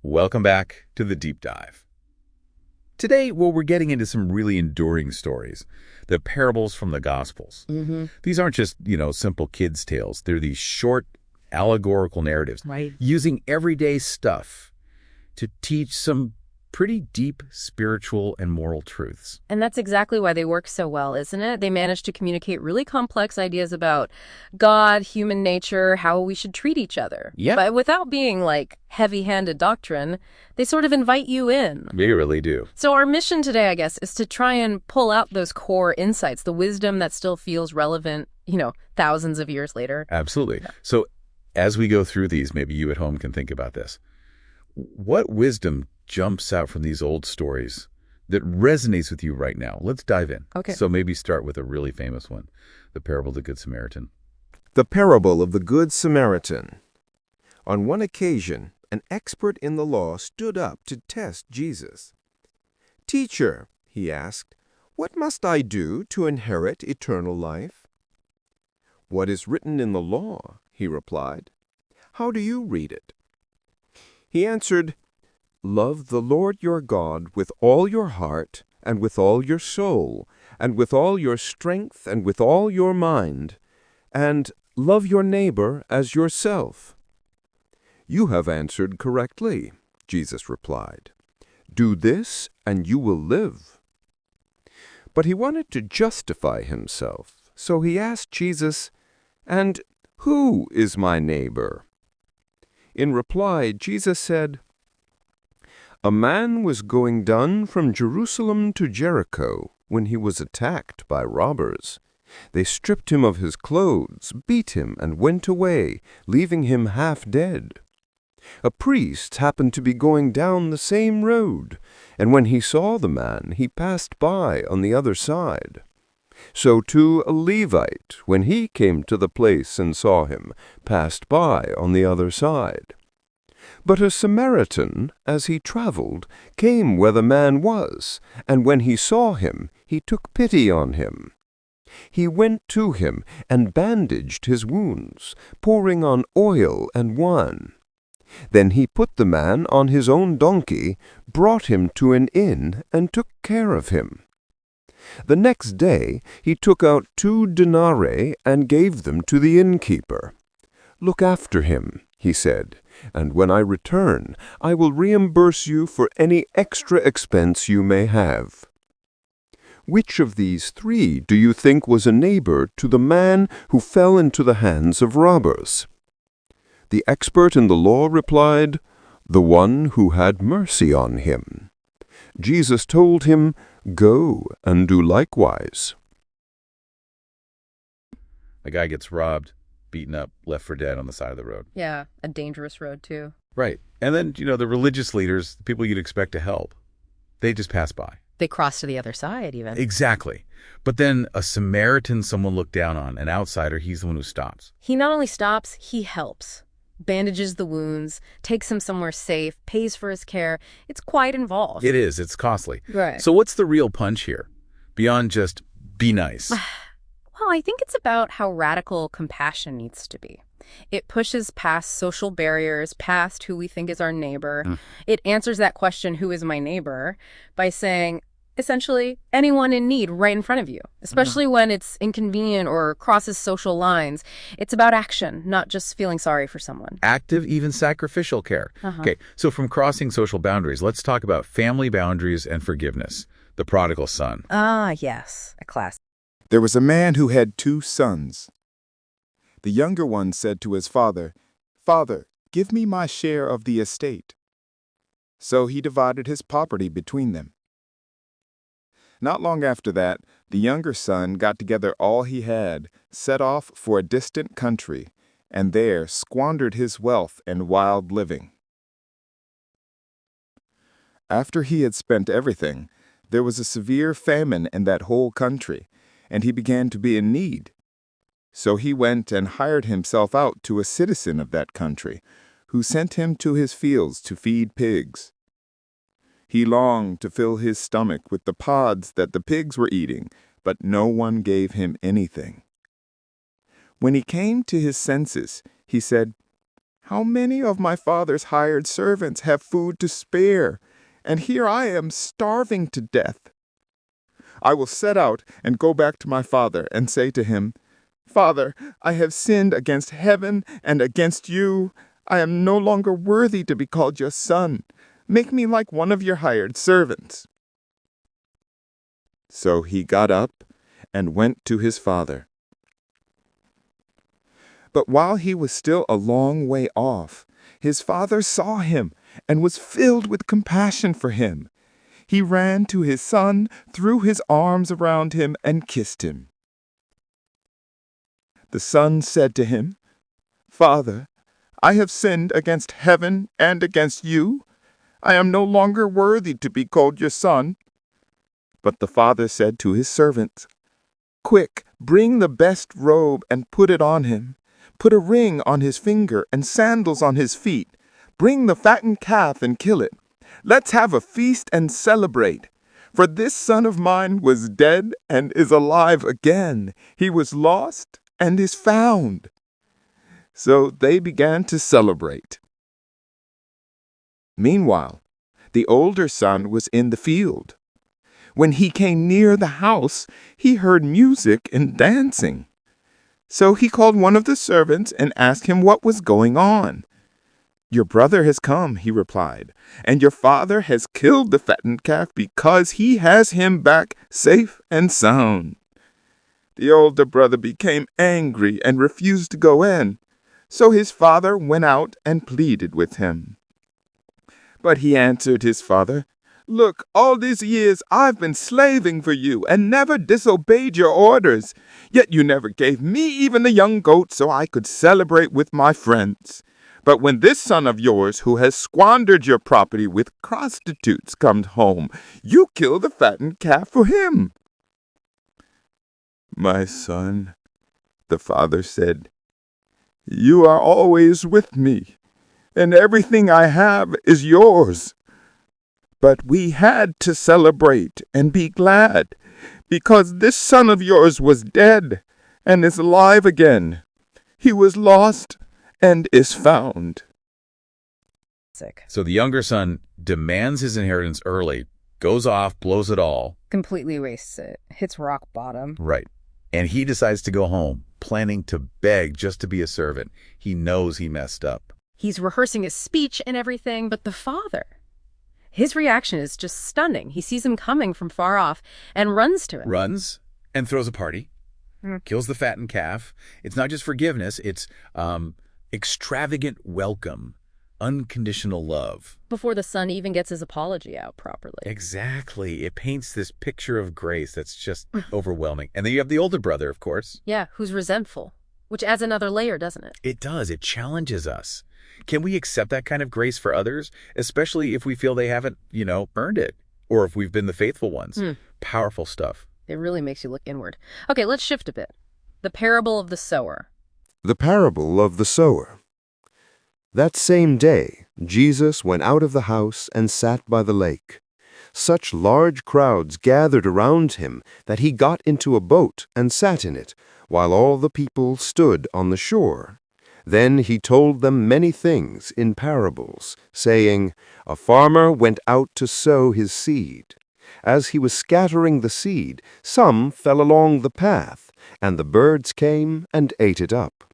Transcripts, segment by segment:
Welcome back to the Deep Dive. Today, we're getting into some really enduring stories, the parables from the Gospels. These aren't just, simple kids' tales. They're these short, allegorical narratives, Right. using everyday stuff to teach some pretty deep spiritual and moral truths. And that's exactly why they work so well, isn't it? They manage to communicate really complex ideas about God, human nature, how we should treat each other. Yep. But without being like heavy-handed doctrine, they sort of invite you in. They really do. So our mission today, I guess, is to try and pull out those core insights, the wisdom that still feels relevant, thousands of years later. Absolutely. So as we go through these, maybe you at home can think about this. What wisdom jumps out from these old stories that resonates with you right now? Let's dive in. Okay. So maybe start with a really famous one, the parable of the Good Samaritan. The parable of the Good Samaritan. On one occasion, an expert in the law stood up to test Jesus. "Teacher," he asked, "what must I do to inherit eternal life?" "What is written in the law?" he replied. "How do you read it?" He answered, "Love the Lord your God with all your heart, and with all your soul, and with all your strength, and with all your mind, and love your neighbor as yourself." "You have answered correctly," Jesus replied. "Do this, and you will live." But he wanted to justify himself, so he asked Jesus, "And who is my neighbor?" In reply, Jesus said, "A man was going down from Jerusalem to Jericho when he was attacked by robbers. They stripped him of his clothes, beat him, and went away, leaving him half dead. A priest happened to be going down the same road, and when he saw the man, he passed by on the other side. So too a Levite, when he came to the place and saw him, passed by on the other side. But a Samaritan, as he traveled, came where the man was, and when he saw him, he took pity on him. He went to him and bandaged his wounds, pouring on oil and wine. Then he put the man on his own donkey, brought him to an inn, and took care of him. The next day he took out 2 denarii and gave them to the innkeeper. 'Look after him,' he said, 'and when I return, I will reimburse you for any extra expense you may have.' Which of these 3 do you think was a neighbor to the man who fell into the hands of robbers?" The expert in the law replied, "The one who had mercy on him." Jesus told him, "Go and do likewise." A guy gets robbed, beaten up, left for dead on the side of the road. Yeah, a dangerous road, too. Right. And then, the religious leaders, the people you'd expect to help, they just pass by. They cross to the other side, even. Exactly. But then a Samaritan, someone looked down on, an outsider, he's the one who stops. He not only stops, he helps. Bandages the wounds, takes him somewhere safe, pays for his care. It's quite involved. It is. It's costly. Right. So what's the real punch here? Beyond just be nice. Well, I think it's about how radical compassion needs to be. It pushes past social barriers, past who we think is our neighbor. It answers that question, who is my neighbor, by saying, essentially, anyone in need right in front of you, especially when it's inconvenient or crosses social lines. It's about action, not just feeling sorry for someone. Active, even sacrificial care. Okay, so from crossing social boundaries, let's talk about family boundaries and forgiveness. The prodigal son. Ah, yes, a classic. There was a man who had 2 sons. The younger one said to his father, "Father, give me my share of the estate." So he divided his property between them. Not long after that, the younger son got together all he had, set off for a distant country, and there squandered his wealth in wild living. After he had spent everything, there was a severe famine in that whole country, and he began to be in need. So he went and hired himself out to a citizen of that country, who sent him to his fields to feed pigs. He longed to fill his stomach with the pods that the pigs were eating, but no one gave him anything. When he came to his senses, he said, How many of my father's hired servants have food to spare, and here I am starving to death? I will set out and go back to my father and say to him, 'Father, I have sinned against heaven and against you. I am no longer worthy to be called your son. Make me like one of your hired servants.' So he got up and went to his father. But while he was still a long way off, his father saw him and was filled with compassion for him. He ran to his son, threw his arms around him, and kissed him. The son said to him, 'Father, I have sinned against heaven and against you. I am no longer worthy to be called your son.' But the father said to his servants, 'Quick, bring the best robe and put it on him. Put a ring on his finger and sandals on his feet. Bring the fattened calf and kill it. Let's have a feast and celebrate. For this son of mine was dead and is alive again. He was lost and is found.' So they began to celebrate. Meanwhile, the older son was in the field. When he came near the house, he heard music and dancing. So he called one of the servants and asked him what was going on. 'Your brother has come,' he replied, 'and your father has killed the fattened calf because he has him back safe and sound.' The older brother became angry and refused to go in. So his father went out and pleaded with him. But he answered his father, 'Look, all these years I've been slaving for you and never disobeyed your orders. Yet you never gave me even the young goat so I could celebrate with my friends. But when this son of yours, who has squandered your property with prostitutes, comes home, you kill the fattened calf for him.' 'My son,' the father said, 'you are always with me, and everything I have is yours. But we had to celebrate and be glad, because this son of yours was dead and is alive again. He was lost and is found.' So the younger son demands his inheritance early, goes off, blows it all. Completely wastes it. Hits rock bottom. Right. And he decides to go home, planning to beg just to be a servant. He knows he messed up. He's rehearsing his speech and everything, but the father, his reaction is just stunning. He sees him coming from far off and runs to him. Runs and throws a party, kills the fattened calf. It's not just forgiveness, it's extravagant welcome, unconditional love. Before the son even gets his apology out properly. Exactly. It paints this picture of grace that's just overwhelming. And then you have the older brother, of course. Yeah, who's resentful, which adds another layer, doesn't it? It does. It challenges us. Can we accept that kind of grace for others, especially if we feel they haven't, earned it, or if we've been the faithful ones? Powerful stuff. It really makes you look inward. Okay, let's shift a bit. The parable of the sower. The parable of the sower. That same day, Jesus went out of the house and sat by the lake. Such large crowds gathered around him that he got into a boat and sat in it, while all the people stood on the shore. Then he told them many things in parables, saying, "A farmer went out to sow his seed. As he was scattering the seed, some fell along the path, and the birds came and ate it up.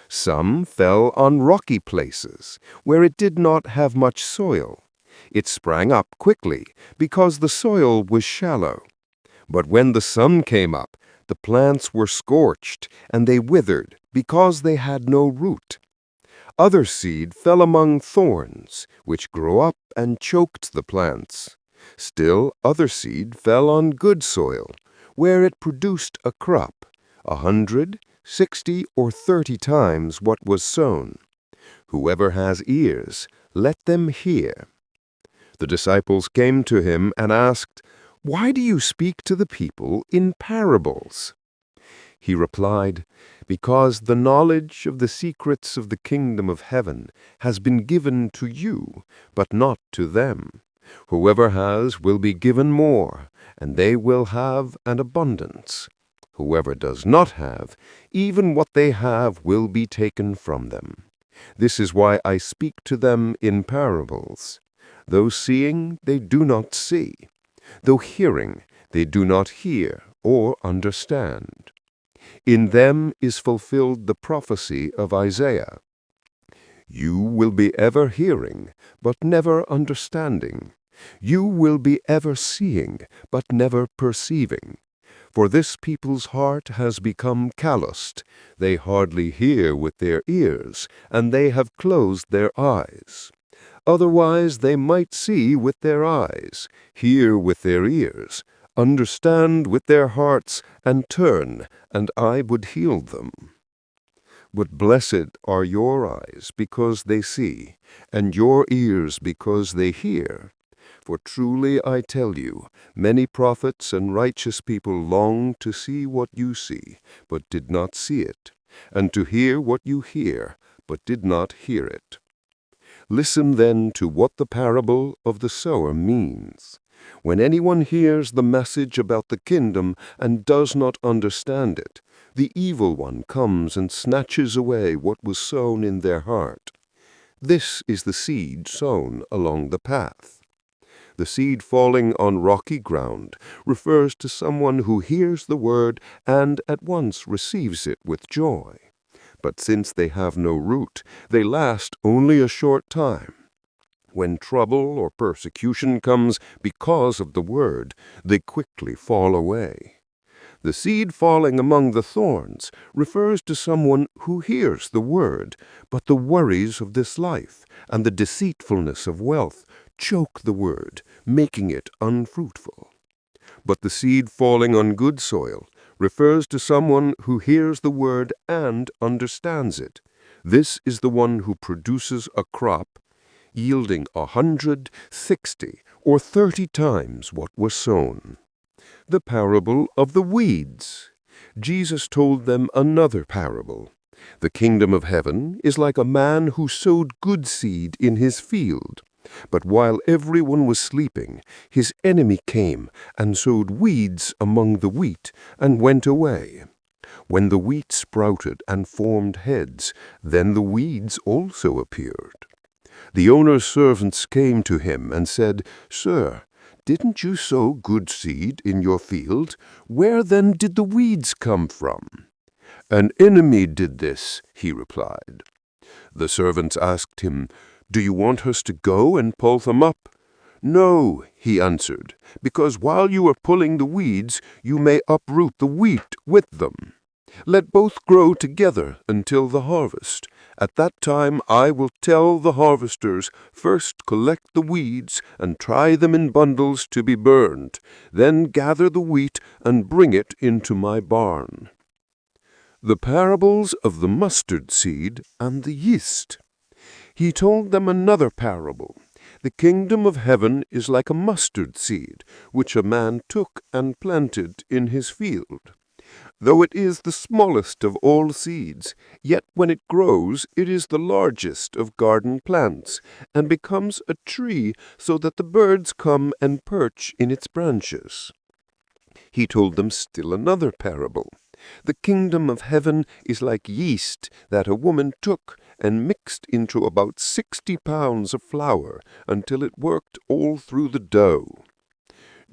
Some fell on rocky places, where it did not have much soil. It sprang up quickly, because the soil was shallow. But when the sun came up, the plants were scorched, and they withered, because they had no root. Other seed fell among thorns, which grew up and choked the plants. Still other seed fell on good soil, where it produced a crop, 100, 60, or 30 times what was sown. Whoever has ears, let them hear." The disciples came to him and asked, "Why do you speak to the people in parables?" He replied, "Because the knowledge of the secrets of the kingdom of heaven has been given to you, but not to them. Whoever has will be given more, and they will have an abundance. Whoever does not have, even what they have will be taken from them. This is why I speak to them in parables. Though seeing, they do not see. Though hearing, they do not hear or understand. In them is fulfilled the prophecy of Isaiah. You will be ever hearing, but never understanding. You will be ever seeing, but never perceiving. For this people's heart has become calloused. They hardly hear with their ears, and they have closed their eyes. Otherwise they might see with their eyes, hear with their ears, understand with their hearts, and turn, and I would heal them. But blessed are your eyes because they see, and your ears because they hear. For truly I tell you, many prophets and righteous people longed to see what you see, but did not see it, and to hear what you hear, but did not hear it. Listen then to what the parable of the sower means. When anyone hears the message about the kingdom and does not understand it, the evil one comes and snatches away what was sown in their heart. This is the seed sown along the path. The seed falling on rocky ground refers to someone who hears the word and at once receives it with joy. But since they have no root, they last only a short time. When trouble or persecution comes because of the word, they quickly fall away. The seed falling among the thorns refers to someone who hears the word, but the worries of this life and the deceitfulness of wealth choke the word, making it unfruitful. But the seed falling on good soil refers to someone who hears the word and understands it. This is the one who produces a crop yielding 100, 60, or 30 times what was sown. The parable of the weeds. Jesus told them another parable. The kingdom of heaven is like a man who sowed good seed in his field. But while everyone was sleeping, his enemy came and sowed weeds among the wheat and went away. When the wheat sprouted and formed heads, then the weeds also appeared. The owner's servants came to him and said, "Sir, didn't you sow good seed in your field? Where then did the weeds come from?" "An enemy did this," he replied. The servants asked him, "Do you want us to go and pull them up?" "No," he answered, "because while you are pulling the weeds, you may uproot the wheat with them. Let both grow together until the harvest. At that time I will tell the harvesters, first collect the weeds and try them in bundles to be burned, then gather the wheat and bring it into my barn." The parables of the mustard seed and the yeast. He told them another parable. The kingdom of heaven is like a mustard seed, which a man took and planted in his field. Though it is the smallest of all seeds, yet when it grows it is the largest of garden plants, and becomes a tree so that the birds come and perch in its branches. He told them still another parable. The kingdom of heaven is like yeast that a woman took and mixed into about 60 pounds of flour until it worked all through the dough.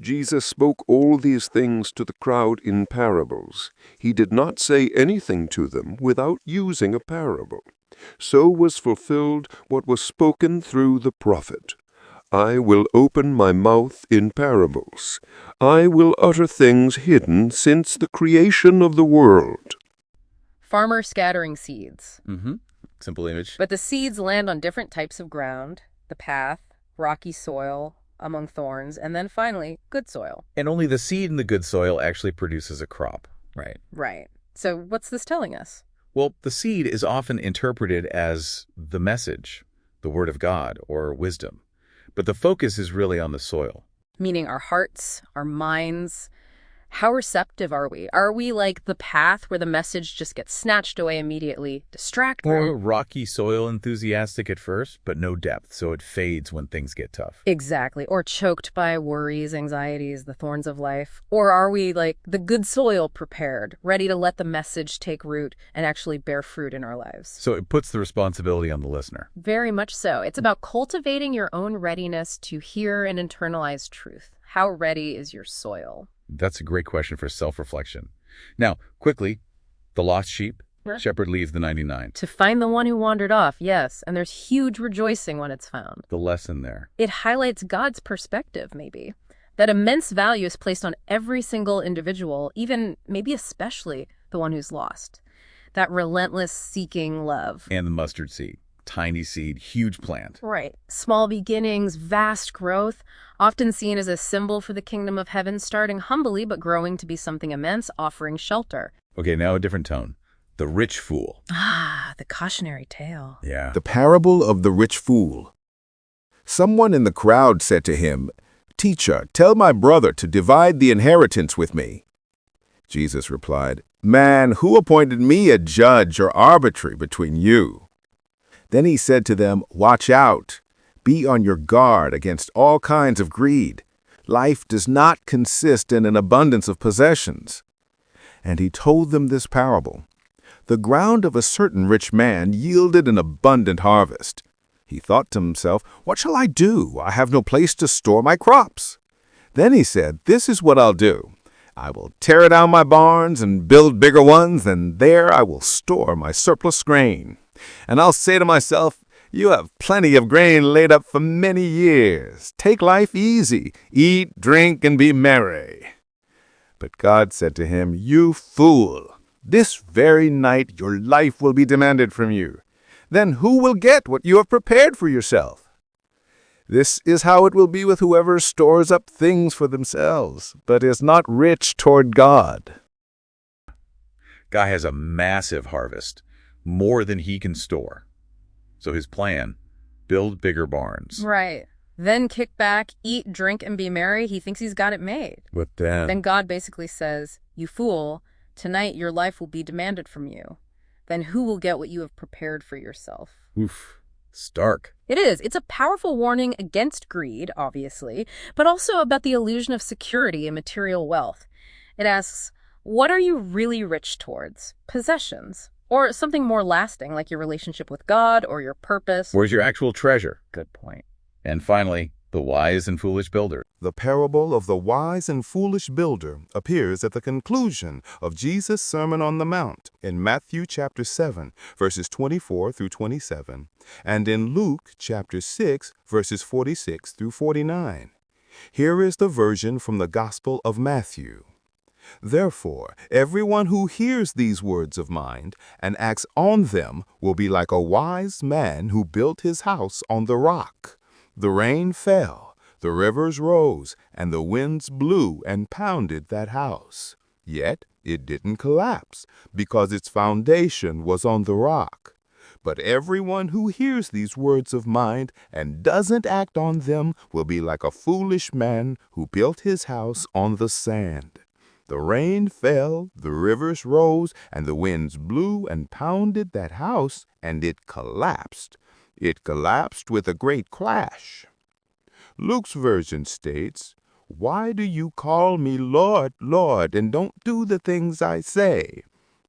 Jesus spoke all these things to the crowd in parables. He did not say anything to them without using a parable. So was fulfilled what was spoken through the prophet. "I will open my mouth in parables. I will utter things hidden since the creation of the world." Farmer scattering seeds. Simple image. But the seeds land on different types of ground, the path, rocky soil, among thorns, and then finally, good soil. And only the seed in the good soil actually produces a crop, right? Right. So what's this telling us? Well, the seed is often interpreted as the message, the word of God, or wisdom. But the focus is really on the soil. Meaning our hearts, our minds, How receptive are we? Are we like the path where the message just gets snatched away immediately, distracted? Or rocky soil enthusiastic at first, but no depth, so it fades when things get tough. Exactly. Or choked by worries, anxieties, the thorns of life. Or are we like the good soil prepared, ready to let the message take root and actually bear fruit in our lives? So it puts the responsibility on the listener. Very much so. It's about cultivating your own readiness to hear and internalize truth. How ready is your soil? That's a great question for self-reflection. Now, quickly, the lost sheep. Sure. Shepherd leaves the 99. To find the one who wandered off, yes, and there's huge rejoicing when it's found. The lesson there. It highlights God's perspective, maybe. That immense value is placed on every single individual, even maybe especially the one who's lost. That relentless seeking love. And the mustard seed. Tiny seed, huge plant. Right. Small beginnings, vast growth, often seen as a symbol for the kingdom of heaven, starting humbly but growing to be something immense, offering shelter. Okay, now a different tone. The rich fool. Ah, the cautionary tale. Yeah. The parable of the rich fool. Someone in the crowd said to him, "Teacher, tell my brother to divide the inheritance with me." Jesus replied, "Man, who appointed me a judge or arbitrator between you?" Then he said to them, "Watch out. Be on your guard against all kinds of greed. Life does not consist in an abundance of possessions." And he told them this parable. The ground of a certain rich man yielded an abundant harvest. He thought to himself, "What shall I do? I have no place to store my crops." Then he said, "This is what I'll do. I will tear down my barns and build bigger ones, and there I will store my surplus grain. And I'll say to myself, you have plenty of grain laid up for many years. Take life easy. Eat, drink, and be merry." But God said to him, "You fool! This very night your life will be demanded from you. Then who will get what you have prepared for yourself? This is how it will be with whoever stores up things for themselves, but is not rich toward God." Guy has a massive harvest, more than he can store. So his plan, build bigger barns. Right. Then kick back, eat, drink, and be merry. He thinks he's got it made. But then God basically says, "You fool, tonight your life will be demanded from you. Then who will get what you have prepared for yourself?" oof, stark. It is. It's a powerful warning against greed, obviously, but also about the illusion of security and material wealth. It asks, what are you really rich towards? Possessions? Or something more lasting, like your relationship with God or your purpose? Where's your actual treasure? Good point. And finally, the wise and foolish builder. The parable of the wise and foolish builder appears at the conclusion of Jesus' Sermon on the Mount in Matthew chapter 7, verses 24 through 27, and in Luke chapter 6, verses 46 through 49. Here is the version from the Gospel of Matthew. "Therefore, everyone who hears these words of mine and acts on them will be like a wise man who built his house on the rock. The rain fell, the rivers rose, and the winds blew and pounded that house. Yet it didn't collapse, because its foundation was on the rock. But everyone who hears these words of mine and doesn't act on them will be like a foolish man who built his house on the sand. The rain fell, the rivers rose, and the winds blew and pounded that house, and it collapsed. It collapsed with a great crash." Luke's version states, "Why do you call me Lord, Lord, and don't do the things I say?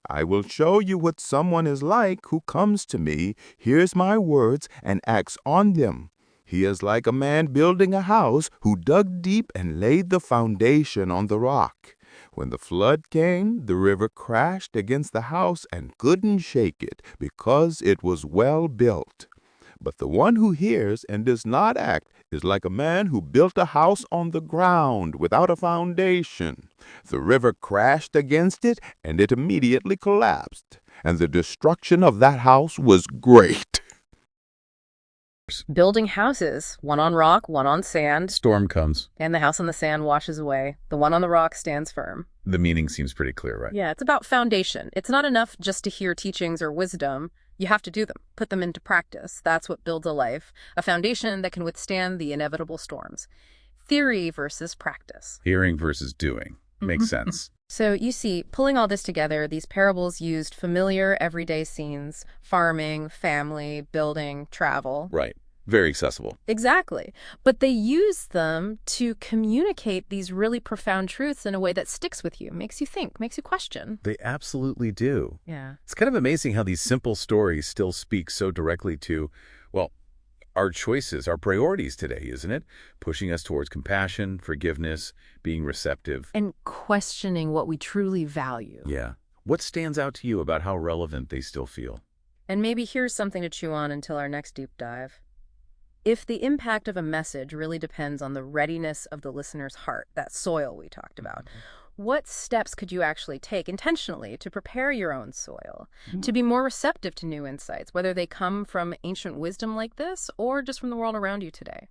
I will show you what someone is like who comes to me, hears my words, and acts on them. He is like a man building a house who dug deep and laid the foundation on the rock. When the flood came, the river crashed against the house and couldn't shake it because it was well built. But the one who hears and does not act is like a man who built a house on the ground without a foundation. The river crashed against it, and it immediately collapsed, and the destruction of that house was great." Building houses, one on rock, one on sand, Storm comes. and the house on the sand washes away. The one on the rock stands firm. The meaning seems pretty clear, right? Yeah, it's about foundation. It's not enough just to hear teachings or wisdom. You have to do them, put them into practice. That's what builds a life, a foundation that can withstand the inevitable storms. Theory versus practice. Hearing versus doing. Makes sense. So you see, pulling all this together, these parables used familiar everyday scenes, farming, family, building, travel. Right. Very accessible. Exactly. But they use them to communicate these really profound truths in a way that sticks with you, makes you think, makes you question. They absolutely do. Yeah. It's kind of amazing how these simple stories still speak so directly to, well, our choices, our priorities today, isn't it? Pushing us towards compassion, forgiveness, being receptive. And questioning what we truly value. Yeah. What stands out to you about how relevant they still feel? And maybe here's something to chew on until our next deep dive. If the impact of a message really depends on the readiness of the listener's heart, that soil we talked about, what steps could you actually take intentionally to prepare your own soil, to be more receptive to new insights, whether they come from ancient wisdom like this or just from the world around you today?